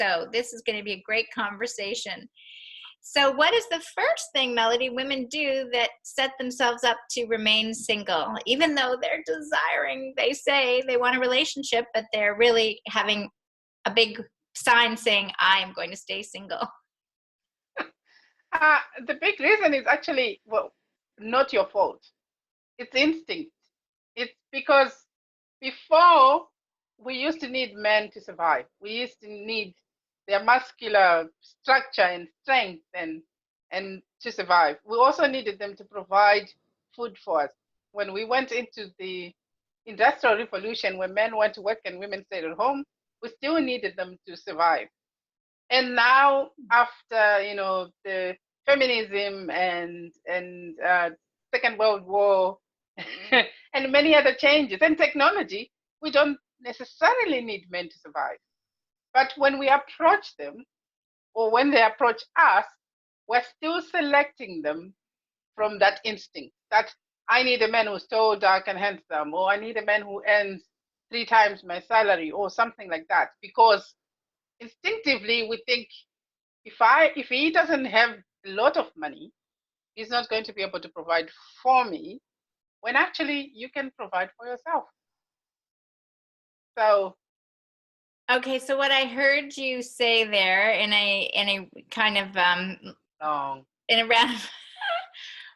So this is going to be a great conversation. So what is the first thing, Melody, women do that set themselves up to remain single, even though they're desiring, they say they want a relationship, but they're really having a big sign saying, I am going to stay single? The big reason is actually, well, not your fault. It's instinct. It's because before we used to need men to survive. We used to need their muscular structure and strength and to survive. We also needed them to provide food for us. When we went into the industrial revolution, where men went to work and women stayed at home, we still needed them to survive. And now, after the feminism and Second World War and many other changes and technology, we don't necessarily need men to survive. But when we approach them, or when they approach us, we're still selecting them from that instinct that I need a man who's tall, dark, and handsome, or I need a man who earns 3 times my salary, or something like that. Because instinctively we think if he doesn't have a lot of money, he's not going to be able to provide for me, when actually you can provide for yourself. So okay, so what I heard you say there in a kind of in a round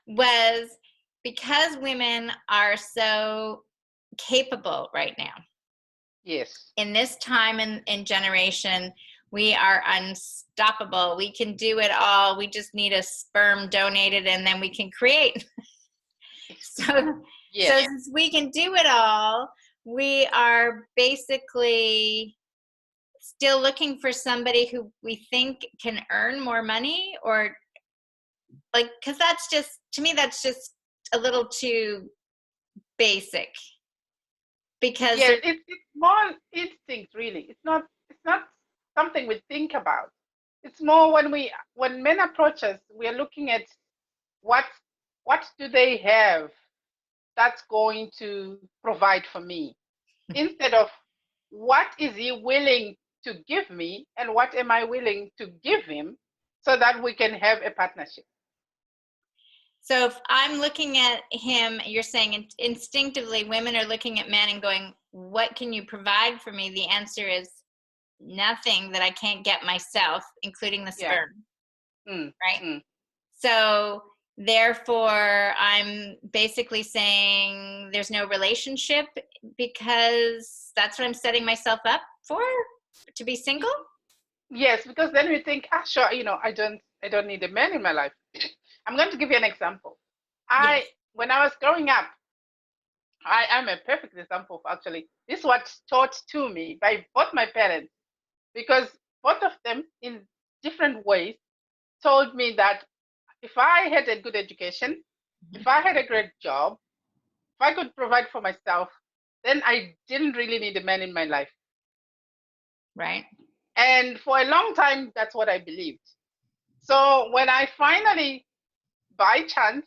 was, because women are so capable right now. Yes. In this time and generation, we are unstoppable. We can do it all. We just need a sperm donated and then we can create. So, yes. So since we can do it all, we are basically still looking for somebody who we think can earn more money, or like, because that's just, to me, that's just a little too basic. Because yes, it's more instinct, really. It's not something we think about. It's more when men approach us, we are looking at what do they have that's going to provide for me, instead of what is he willing to give me and what am I willing to give him, so that we can have a partnership. So if I'm looking at him, you're saying instinctively women are looking at men and going, what can you provide for me? The answer is nothing that I can't get myself, including the sperm. Right? So therefore, I'm basically saying there's no relationship, because that's what I'm setting myself up for, to be single? Yes, because then we think, sure, I don't need a man in my life. I'm going to give you an example. Yes. When I was growing up, I am a perfect example of, actually, this was taught to me by both my parents, because both of them, in different ways, told me that if I had a good education, if I had a great job, if I could provide for myself, then I didn't really need a man in my life. Right. And for a long time, that's what I believed. So when I finally, by chance,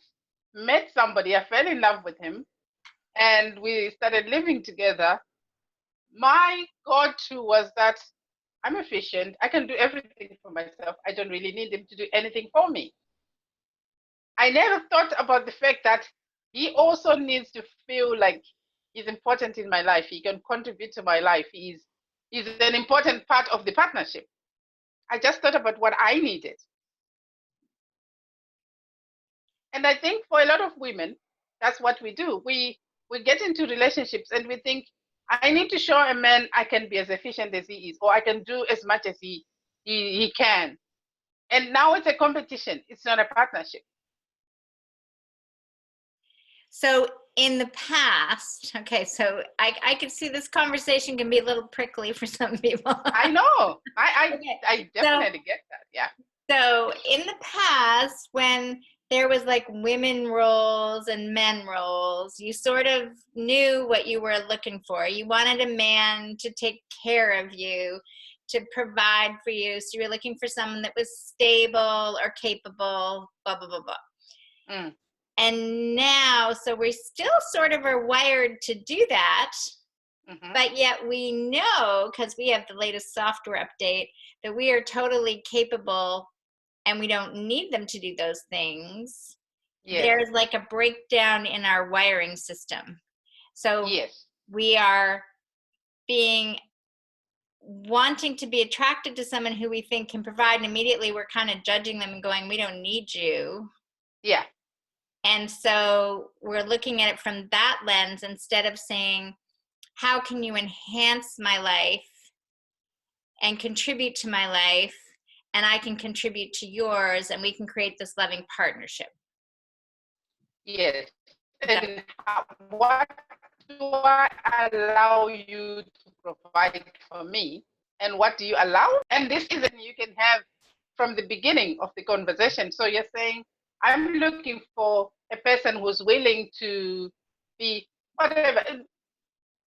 met somebody, I fell in love with him, and we started living together, my go-to was that I'm efficient. I can do everything for myself. I don't really need him to do anything for me. I never thought about the fact that he also needs to feel like he's important in my life. He can contribute to my life. He's an important part of the partnership. I just thought about what I needed. And I think for a lot of women, that's what we do. We get into relationships and we think, I need to show a man I can be as efficient as he is, or I can do as much as he can. And now it's a competition. It's not a partnership. So in the past, okay, so I could see this conversation can be a little prickly for some people. I know. I definitely get that. Yeah. So in the past, when there was like women roles and men roles, you sort of knew what you were looking for. You wanted a man to take care of you, to provide for you. So you were looking for someone that was stable or capable, blah, blah, blah, blah. And now, so we still sort of are wired to do that, Mm-hmm. But yet we know, because we have the latest software update, that we are totally capable and we don't need them to do those things. Yes. There's like a breakdown in our wiring system. So Yes. we are being wanting to be attracted to someone who we think can provide, and immediately we're kind of judging them and going, we don't need you. Yeah. And so we're looking at it from that lens instead of saying, how can you enhance my life and contribute to my life, and I can contribute to yours, and we can create this loving partnership. Yes. And what do I allow you to provide for me? And what do you allow? And this is you can have from the beginning of the conversation. So you're saying, I'm looking for a person who's willing to be whatever.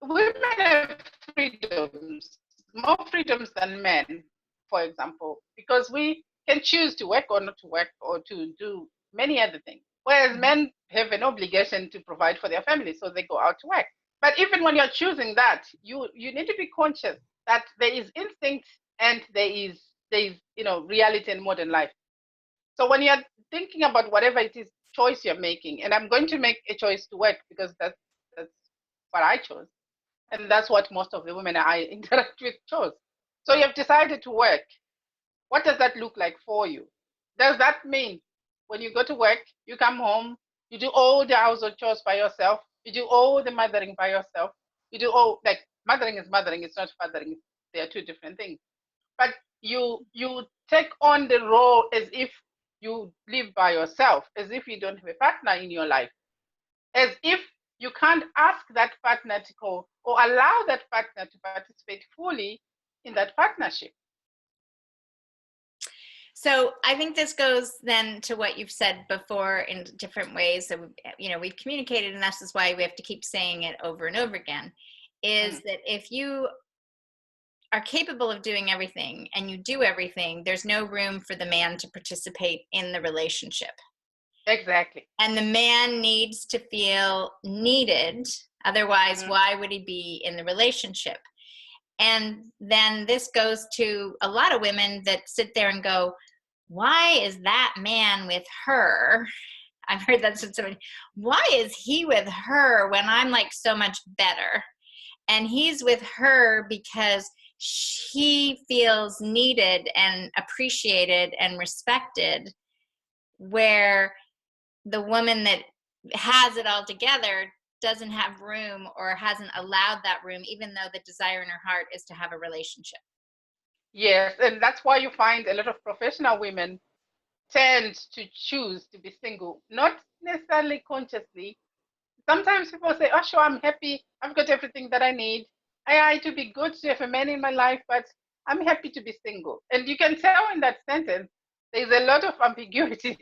Women have freedoms, more freedoms than men, for example, because we can choose to work or not to work or to do many other things. Whereas men have an obligation to provide for their family, so they go out to work. But even when you're choosing that, you need to be conscious that there is instinct and there is reality in modern life. So when you're thinking about whatever it is choice you're making, and I'm going to make a choice to work because that's what I chose. And that's what most of the women I interact with chose. So you have decided to work. What does that look like for you? Does that mean when you go to work, you come home, you do all the household chores by yourself, you do all the mothering by yourself, you do all, like, mothering is mothering, it's not fathering. They are two different things. But you take on the role as if you live by yourself, as if you don't have a partner in your life, as if you can't ask that partner to go or allow that partner to participate fully in that partnership. So I think this goes then to what you've said before in different ways. So, we've communicated, and this is why we have to keep saying it over and over again, is that if you are capable of doing everything and you do everything, there's no room for the man to participate in the relationship. Exactly. And the man needs to feel needed. Otherwise, why would he be in the relationship? And then this goes to a lot of women that sit there and go, why is that man with her? I've heard that from somebody. Why is he with her when I'm like so much better? And he's with her because he feels needed and appreciated and respected, where the woman that has it all together doesn't have room or hasn't allowed that room, even though the desire in her heart is to have a relationship. Yes, and that's why you find a lot of professional women tend to choose to be single, not necessarily consciously. Sometimes people say, oh, sure, I'm happy. I've got everything that I need. It would be good to have a man in my life, but I'm happy to be single. And you can tell in that sentence, there's a lot of ambiguity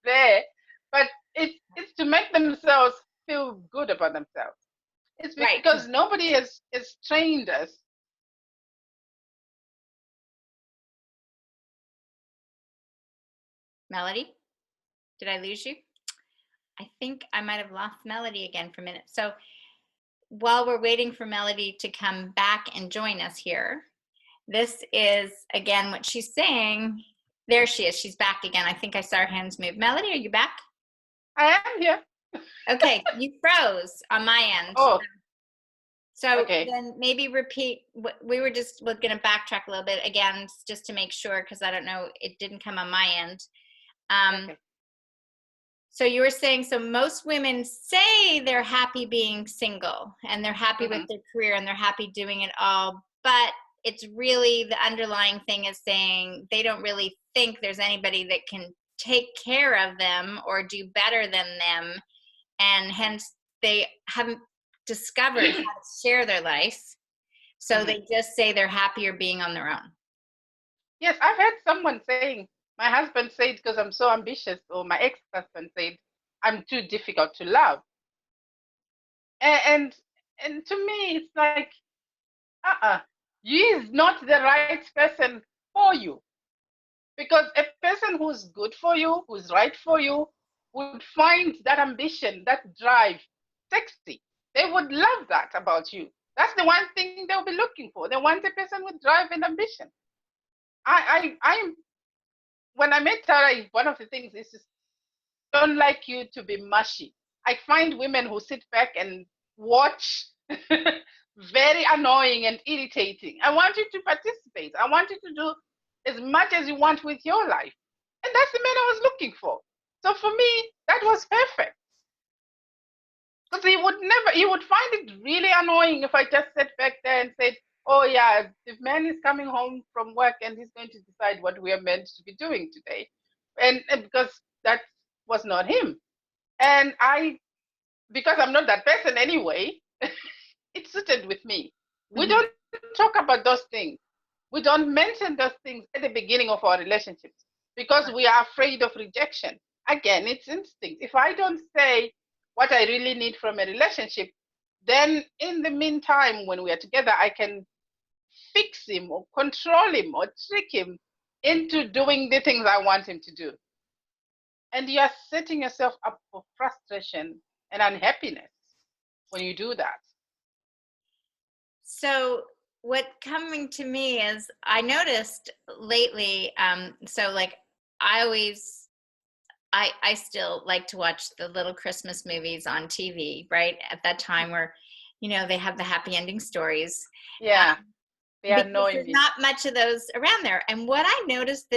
there, but it's to make themselves feel good about themselves. It's Right. because nobody has trained us. Melody, did I lose you? I think I might have lost Melody again for a minute. So while we're waiting for Melody to come back and join us here, this is again what she's saying. There she is. She's back again. I think I saw her hands move. Melody, are you back? I am here. Okay, you froze on my end. Oh, So okay. then maybe repeat. We're going to backtrack a little bit again, just to make sure, because I don't know, it didn't come on my end. Okay. So you were saying, so most women say they're happy being single and they're happy with their career and they're happy doing it all, but it's really the underlying thing is saying they don't really think there's anybody that can take care of them or do better than them, and hence they haven't discovered how to share their life, so they just say they're happier being on their own. Yes, I've heard someone saying, my husband said because I'm so ambitious, or my ex-husband said I'm too difficult to love. And to me, it's like, he is not the right person for you. Because a person who's good for you, who's right for you, would find that ambition, that drive sexy. They would love that about you. That's the one thing they'll be looking for. They want a person with drive and ambition. I'm when I met Tara, one of the things is just, don't like you to be mushy. I find women who sit back and watch very annoying and irritating. I want you to participate. I want you to do as much as you want with your life. And that's the man I was looking for. So for me, that was perfect. Because he would find it really annoying if I just sat back there and said, oh yeah, the man is coming home from work and he's going to decide what we are meant to be doing today. And because that was not him. And because I'm not that person anyway, it suited with me. We don't talk about those things. We don't mention those things at the beginning of our relationships because we are afraid of rejection. Again, it's instinct. If I don't say what I really need from a relationship, then in the meantime, when we are together, I can fix him or control him or trick him into doing the things I want him to do. And you are setting yourself up for frustration and unhappiness when you do that. So what coming to me is I noticed lately, so like I always I still like to watch the little Christmas movies on TV, right? At that time where, they have the happy ending stories. Yeah. They Because annoy there's me. not much of those around there. And what I noticed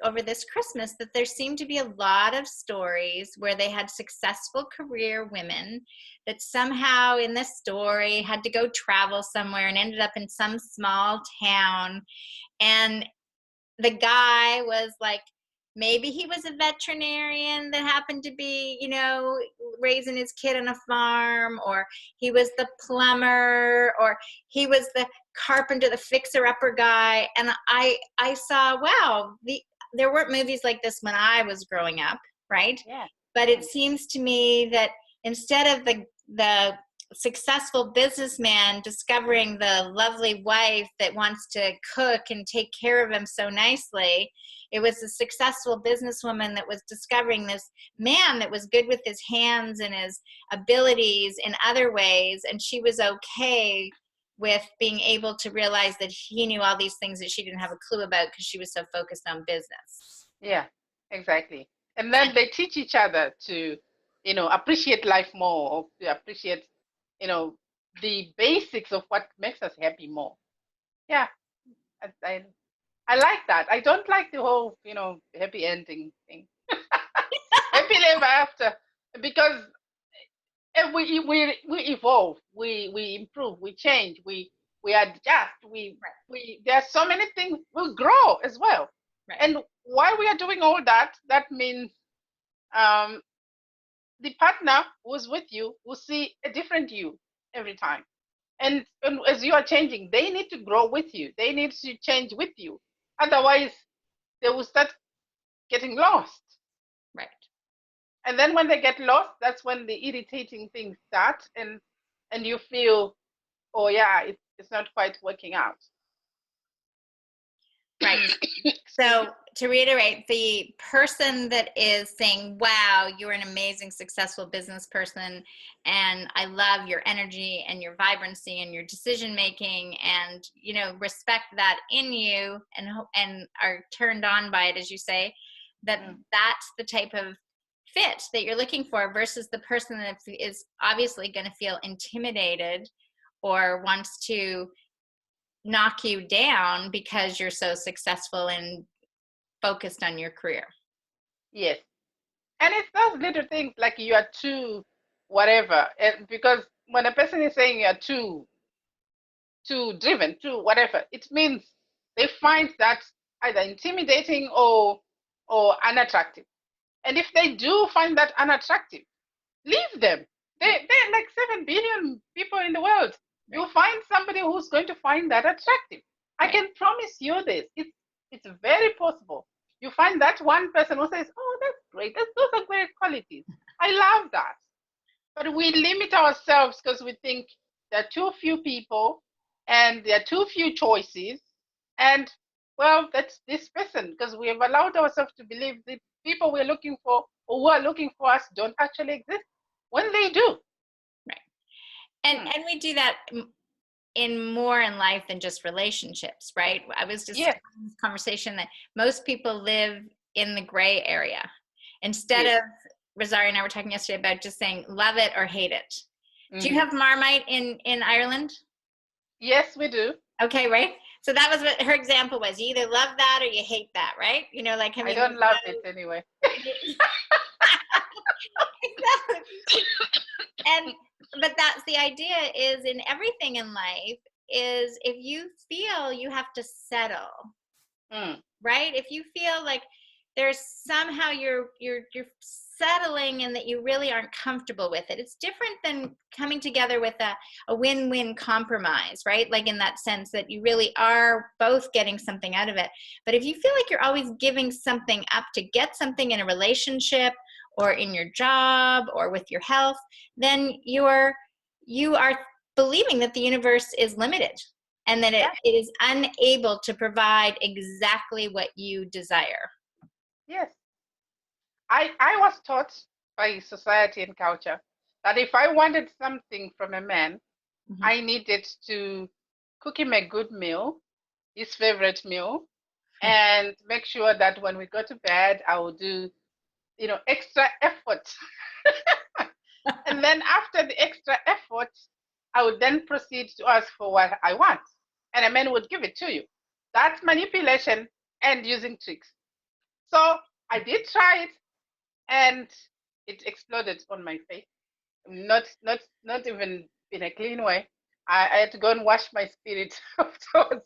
over this Christmas, that there seemed to be a lot of stories where they had successful career women that somehow in this story had to go travel somewhere and ended up in some small town. And the guy was like, maybe he was a veterinarian that happened to be, raising his kid on a farm, or he was the plumber, or he was the carpenter, the fixer-upper guy. And I saw, wow, there weren't movies like this when I was growing up, right? Yeah. But it seems to me that instead of the successful businessman discovering the lovely wife that wants to cook and take care of him so nicely, it was a successful businesswoman that was discovering this man that was good with his hands and his abilities in other ways, and she was okay with being able to realize that he knew all these things that she didn't have a clue about because she was so focused on business. Yeah, exactly. And then they teach each other to, appreciate life more, or to appreciate, the basics of what makes us happy more. Yeah, I like that. I don't like the whole, happy ending thing. Happy ever after, because we evolve, we improve, we change, we adjust, we there are so many things. We grow as well. Right. And while we are doing all that, that means um, the partner who's with you will see a different you every time. And as you are changing, they need to grow with you. They need to change with you. Otherwise, they will start getting lost. Right. And then when they get lost, that's when the irritating things start, and you feel, oh yeah, it's not quite working out. Right. So to reiterate, the person that is saying, wow, you're an amazing, successful business person, and I love your energy and your vibrancy and your decision making, and, respect that in you, and are turned on by it, as you say, that's the type of fit that you're looking for, versus the person that is obviously going to feel intimidated or wants to knock you down because you're so successful and focused on your career. Yes. And it's those little things like you are too whatever. Because when a person is saying you're too driven, too whatever, it means they find that either intimidating or unattractive. And if they do find that unattractive, leave them. There are like 7 billion people in the world. Right. You'll find somebody who's going to find that attractive. Right. I can promise you this. It's very possible. You find that one person who says, oh, that's great. Those are great qualities. I love that. But we limit ourselves because we think there are too few people and there are too few choices. And, well, that's this person, because we have allowed ourselves to believe the people we're looking for or who are looking for us don't actually exist when they do. Right. And we do that in more in life than just relationships, right? I was just Yes, having this conversation that most people live in the gray area. Instead yes. of, Rosario and I were talking yesterday about just saying love it or hate it. Do you Hmm. have Marmite in Ireland? Yes, we do. Okay, right? So that was what her example was. You either love that or you hate that, right? You know, like, I I mean, don't there's love it anyway. no, and but that's the idea, is in everything in life, is if you feel you have to settle, Mm, right? If you feel like there's somehow you're settling and that you really aren't comfortable with it, it's different than coming together with a win-win compromise, right? Like in that sense that you really are both getting something out of it. But if you feel like you're always giving something up to get something in a relationship or in your job or with your health, then you are believing that the universe is limited and that it yeah, is unable to provide exactly what you desire. yes. I was taught by society and culture that if I wanted something from a man, Mhm. I needed to cook him a good meal, his favorite meal, and make sure that when we go to bed, I will do, extra effort. And then after the extra effort, I would then proceed to ask for what I want. And a man would give it to you. That's manipulation and using tricks. So I did try it and it exploded on my face. Not even in a clean way. I had to go and wash my spirit afterwards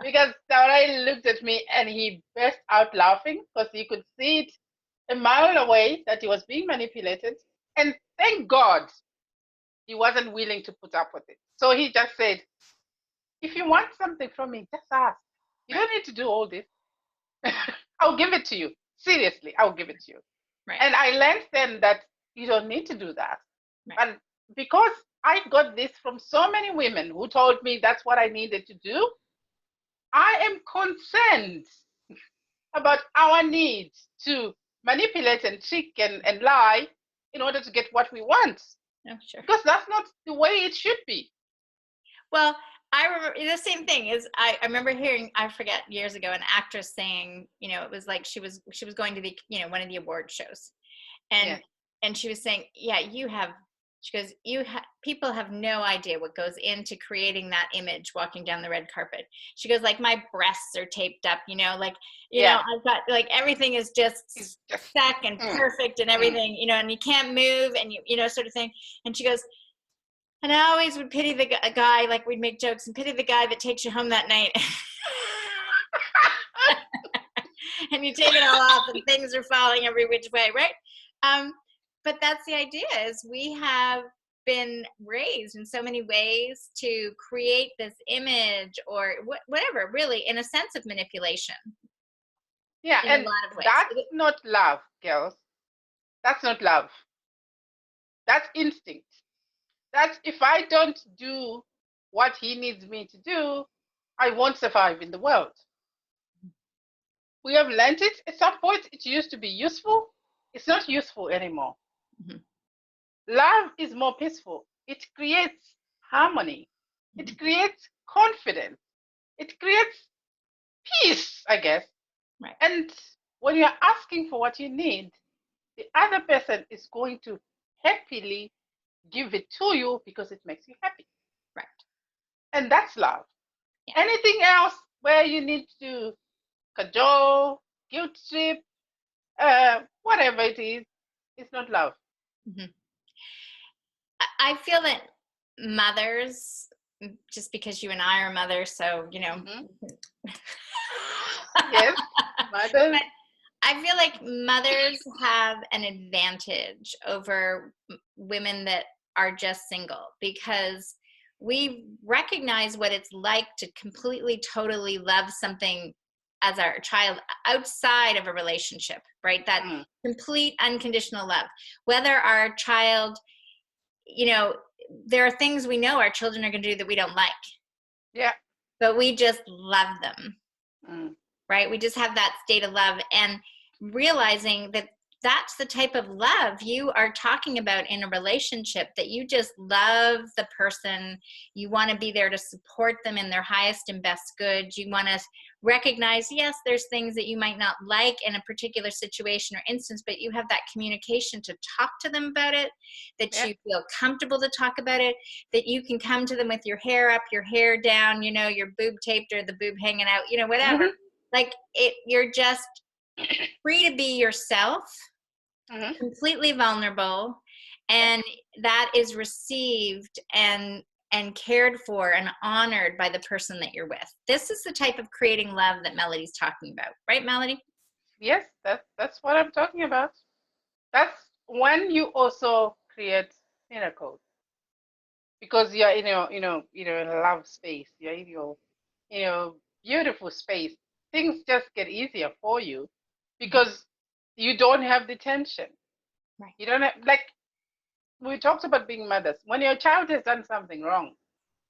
because Taurai looked at me and he burst out laughing because he could see it a mile away that he was being manipulated. And thank God he wasn't willing to put up with it. So he just said, if you want something from me, just ask. You Right, don't need to do all this. I'll give it to you. Seriously, I'll give it to you. right, And I learned then that you don't need to do that. right. But because I got this from so many women who told me that's what I needed to do, I am concerned about our need to manipulate and trick and lie in order to get what we want. Oh, sure. Because that's not the way it should be. Well, I remember the same thing is I remember hearing, I forget, years ago, an actress saying, it was like she was going to the, one of the award shows, and Yes. she was saying, yeah, she goes, people have no idea what goes into creating that image walking down the red carpet. She goes, like, my breasts are taped up, like, Yeah. I've got, like, everything is just It's just, stuck and mm, perfect and mm. everything, and you can't move and sort of thing. And she goes, and I always would pity the guy, like, we'd make jokes and pity the guy that takes you home that night. And you take it all off and things are falling every which way, right? But that's the idea, is we have been raised in so many ways to create this image or whatever, really, in a sense of manipulation Yeah, in a and lot of ways. that's not love, girls. That's not love. That's instinct. That's if I don't do what he needs me to do, I won't survive in the world. We have learned it. At some point, it used to be useful. It's not useful anymore. Mhm, Love is more peaceful. It creates harmony. mhm, It creates confidence. It creates peace, I guess. right, And when you're asking for what you need, the other person is going to happily give it to you because it makes you happy. right. And that's love. Yeah. Anything else where you need to cajole, guilt trip, whatever it is, it's not love. Mhm. I feel that mothers, just because you and I are mothers, so Hmm. Yes, mothers. I feel like mothers have an advantage over women that are just single, because we recognize what it's like to completely, totally love something as our child outside of a relationship, right? That Mm, complete unconditional love. Whether our child, you know, there are things we know our children are going to do that we don't like, yeah. but we just love them, Mm, right? We just have that state of love, and realizing that that's the type of love you are talking about in a relationship, that you just love the person. You want to be there to support them in their highest and best good. You want to recognize, yes, there's things that you might not like in a particular situation or instance, but you have that communication to talk to them about it, that Yeah. you feel comfortable to talk about it, that you can come to them with your hair up, your hair down, you know, your boob taped or the boob hanging out, you know, whatever. Mhm. Like it, you're just free to be yourself, Mhm. completely vulnerable, Yeah. and that is received and cared for and honored by the person that you're with. This is the type of creating love that Melody's talking about, right, Melody? Yes, that's what I'm talking about. That's when you also create miracles because you're in your, in a love space. You're in your beautiful space. Things just get easier for you because you don't have the tension. Right. You don't have, like we talked about being mothers. When your child has done something wrong,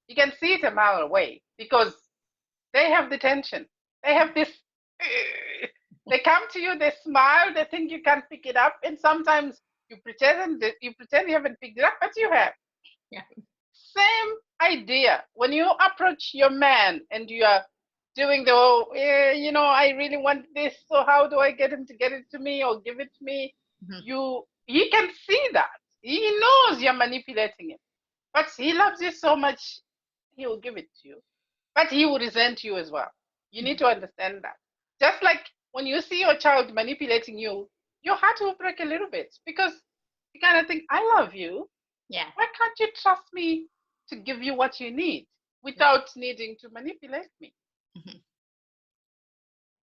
you can see it a mile away because they have the tension. They have this. They come to you, they smile, they think you can't pick it up, and sometimes you pretend you haven't picked it up, but you have. Yeah. Same idea. When you approach your man and you are doing the, oh, I really want this, so how do I get him to get it to me or give it to me? Mhm. He can see that. He knows you're manipulating him, but he loves you so much, he will give it to you. But he will resent you as well. You need to understand that. Just like when you see your child manipulating you, your heart will break a little bit because you kind of think, I love you. Yeah. Why can't you trust me to give you what you need without needing to manipulate me? Mhm.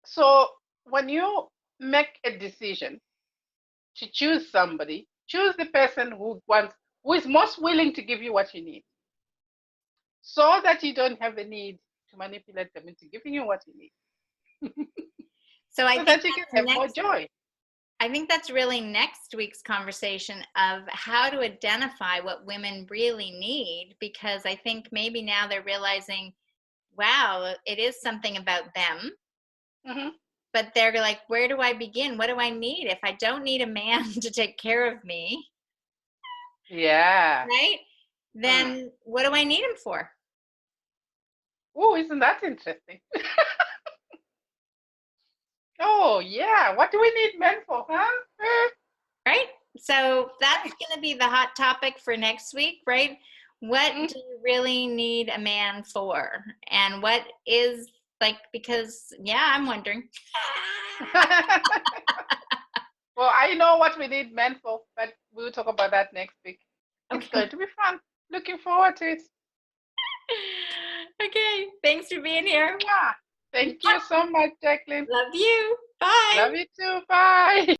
So when you make a decision to choose somebody, choose the person who is most willing to give you what you need, so that you don't have the need to manipulate them into giving you what you need, So I so think that you can that's have more next. joy. I think that's really next week's conversation of how to identify what women really need, because I think maybe now they're realizing, wow, it is something about them, Hmm. but they're like, where do I begin? What do I need? If I don't need a man to take care of me, Yeah. right? Mm. Then what do I need him for? Oh, isn't that interesting? Oh, yeah. What do we need men for, huh? Right? So that's Right. going to be the hot topic for next week, right? What Mm. do you really need a man for? And what is like, because, yeah, I'm wondering. Well, I know what we need men for, but we'll talk about that next week. It's Okay. going to be fun. Looking forward to it. Okay. Thanks for being here. Mwah. Thank you so much, Jacqueline. Love you. Bye. Love you too. Bye.